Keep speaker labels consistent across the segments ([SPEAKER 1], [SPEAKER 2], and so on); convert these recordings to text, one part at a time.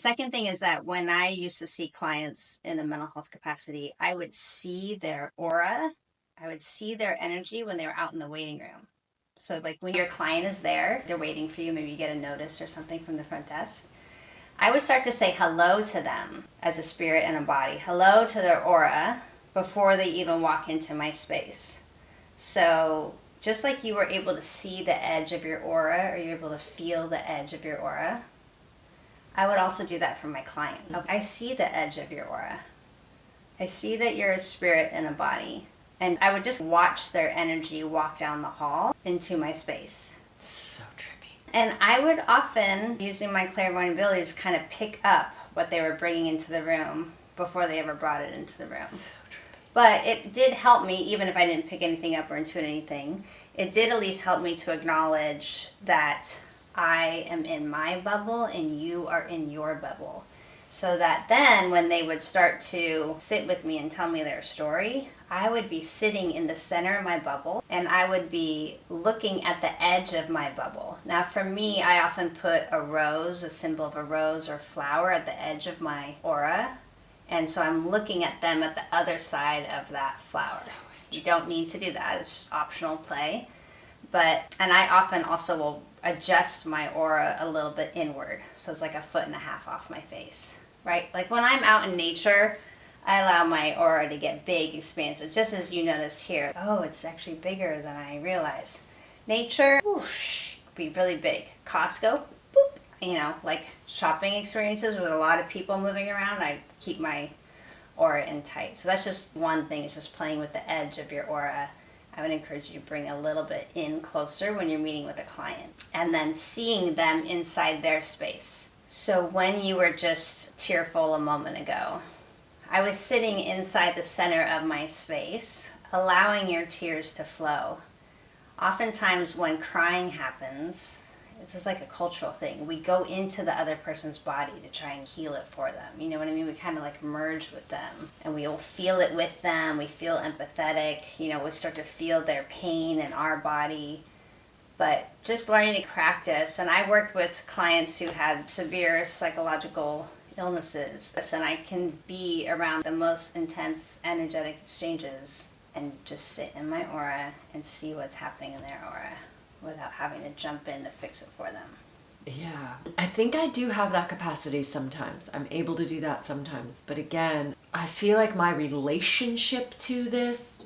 [SPEAKER 1] second thing is that when I used to see clients in a mental health capacity, I would see their aura. I would see their energy when they were out in the waiting room. So, like when your client is there, they're waiting for you, maybe you get a notice or something from the front desk. I would start to say hello to them as a spirit and a body, hello to their aura before they even walk into my space. So, just like you were able to see the edge of your aura or you're able to feel the edge of your aura, I would also do that for my client. I see the edge of your aura. I see that you're a spirit and a body. And I would just watch their energy walk down the hall into my space.
[SPEAKER 2] So trippy.
[SPEAKER 1] And I would often, using my clairvoyant abilities, kind of pick up what they were bringing into the room before they ever brought it into the room.
[SPEAKER 2] So
[SPEAKER 1] but it did help me, even if I didn't pick anything up or intuit anything, it did at least help me to acknowledge that I am in my bubble and you are in your bubble. So that then when they would start to sit with me and tell me their story, I would be sitting in the center of my bubble and I would be looking at the edge of my bubble. Now for me, I often put a rose, a symbol of a rose or flower at the edge of my aura. And so I'm looking at them at the other side of that flower.
[SPEAKER 2] So
[SPEAKER 1] you don't need to do that. It's just optional play. And I often also will adjust my aura a little bit inward. So it's like 1.5 feet off my face, right? Like when I'm out in nature, I allow my aura to get big, expansive, just as you notice here. Oh, it's actually bigger than I realized. Nature, whoosh, be really big. Costco, boop, like shopping experiences with a lot of people moving around, I keep my aura in tight. So that's just one thing, it's just playing with the edge of your aura. I would encourage you to bring a little bit in closer when you're meeting with a client and then seeing them inside their space. So when you were just tearful a moment ago, I was sitting inside the center of my space, allowing your tears to flow. Oftentimes when crying happens, this is like a cultural thing. We go into the other person's body to try and heal it for them. You know what I mean? We kind of like merge with them and we will feel it with them. We feel empathetic. We start to feel their pain in our body. But just learning to practice. And I worked with clients who had severe psychological illnesses. And I can be around the most intense energetic exchanges and just sit in my aura and see what's happening in their aura, without having to jump in to fix it for them.
[SPEAKER 2] Yeah, I think I do have that capacity sometimes. I'm able to do that sometimes. But again, I feel like my relationship to this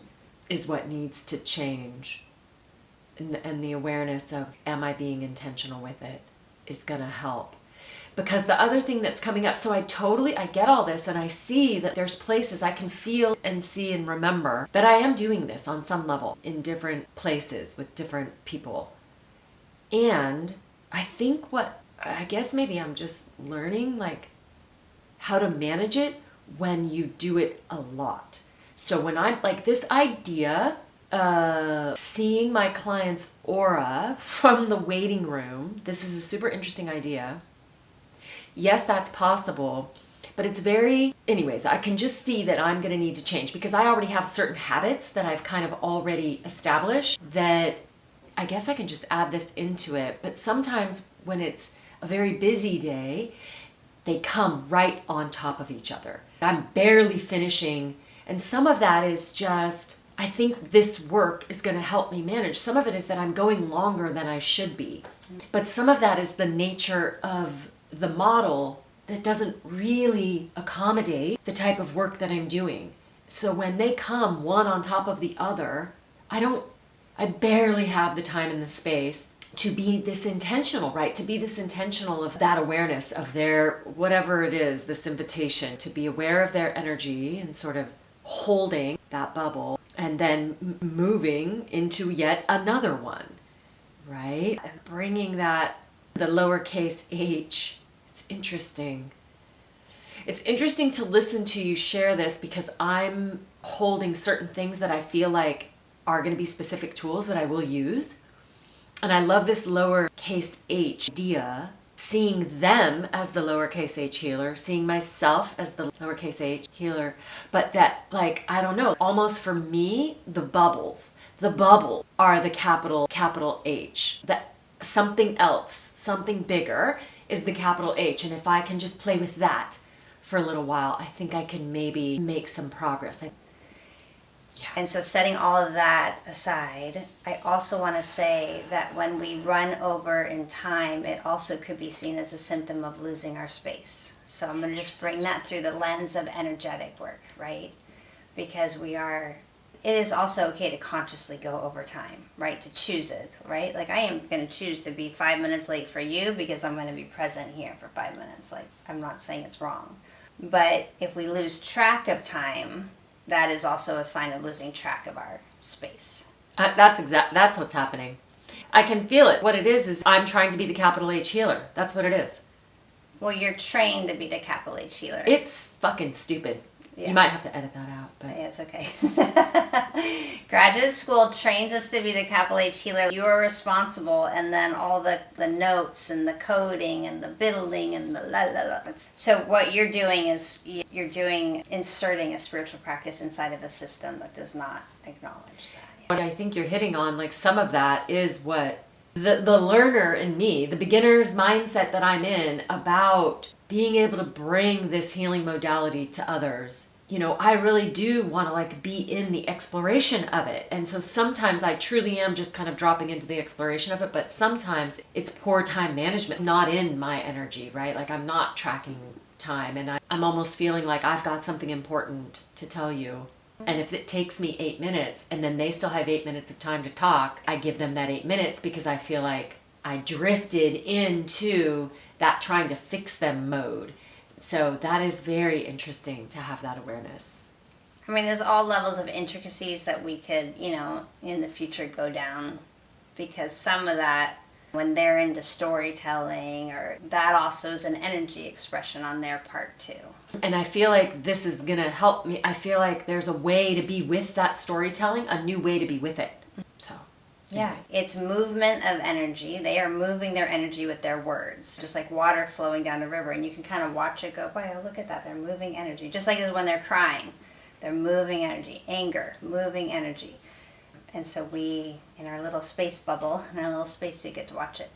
[SPEAKER 2] is what needs to change. And the awareness of, am I being intentional with it, is going to help. Because the other thing that's coming up, so I get all this and I see that there's places I can feel and see and remember that I am doing this on some level in different places with different people. And I think I guess maybe I'm just learning like how to manage it when you do it a lot. So when I'm like this idea, seeing my client's aura from the waiting room, this is a super interesting idea. Yes, that's possible, but it's anyways, I can just see that I'm going to need to change because I already have certain habits that I've kind of already established that I guess I can just add this into it. But sometimes when it's a very busy day, they come right on top of each other. I'm barely finishing, and some of that is just, I think this work is going to help me manage. Some of it is that I'm going longer than I should be, but some of that is the nature of the model that doesn't really accommodate the type of work that I'm doing. So when they come one on top of the other, I barely have the time and the space to be this intentional, right? To be this intentional of that awareness of their, whatever it is, this invitation to be aware of their energy and sort of holding that bubble and then moving into yet another one, right? And bringing that, the lowercase h. It's interesting. It's interesting to listen to you share this because I'm holding certain things that I feel like are going to be specific tools that I will use. And I love this lowercase h idea, seeing them as the lowercase h healer, seeing myself as the lowercase h healer, but that, like, I don't know, almost for me, the bubble are the capital H, that something else, something bigger is the capital H. And if I can just play with that for a little while, I think I can maybe make some progress.
[SPEAKER 1] And so setting all of that aside, I also want to say that when we run over in time, it also could be seen as a symptom of losing our space. So I'm going to just bring that through the lens of energetic work, right? Because it is also okay to consciously go over time, right? To choose it, right? Like I am going to choose to be 5 minutes late for you because I'm going to be present here for 5 minutes. Like I'm not saying it's wrong. But if we lose track of time, that is also a sign of losing track of our space.
[SPEAKER 2] That's what's happening. I can feel it. What it is I'm trying to be the capital H healer. That's what it is.
[SPEAKER 1] Well, you're trained to be the capital H healer.
[SPEAKER 2] It's fucking stupid. Yeah. You might have to edit that out, but
[SPEAKER 1] yeah, it's okay. Graduate school trains us to be the capital H healer. You are responsible, and then all the notes and the coding and the biddling and the la la la. So what you're doing is inserting a spiritual practice inside of a system that does not acknowledge that.
[SPEAKER 2] But I think you're hitting on, like, some of that is what the learner in me, the beginner's mindset that I'm in about being able to bring this healing modality to others. You know, I really do want to like be in the exploration of it. And so sometimes I truly am just kind of dropping into the exploration of it, but sometimes it's poor time management, not in my energy, right? Like I'm not tracking time and I'm almost feeling like I've got something important to tell you. And if it takes me 8 minutes and then they still have 8 minutes of time to talk, I give them that 8 minutes because I feel like I drifted into that trying to fix them mode. So that is very interesting to have that awareness.
[SPEAKER 1] I mean, there's all levels of intricacies that we could, in the future go down, because some of that, when they're into storytelling, or that also is an energy expression on their part too.
[SPEAKER 2] And I feel like this is going to help me. I feel like there's a way to be with that storytelling, a new way to be with it. So.
[SPEAKER 1] Yeah, it's movement of energy. They are moving their energy with their words, just like water flowing down a river, and you can kind of watch it go, wow, look at that, they're moving energy. Just like when they're crying, they're moving energy. Anger, moving energy. And so we, in our little space bubble, in our little space, you get to watch it.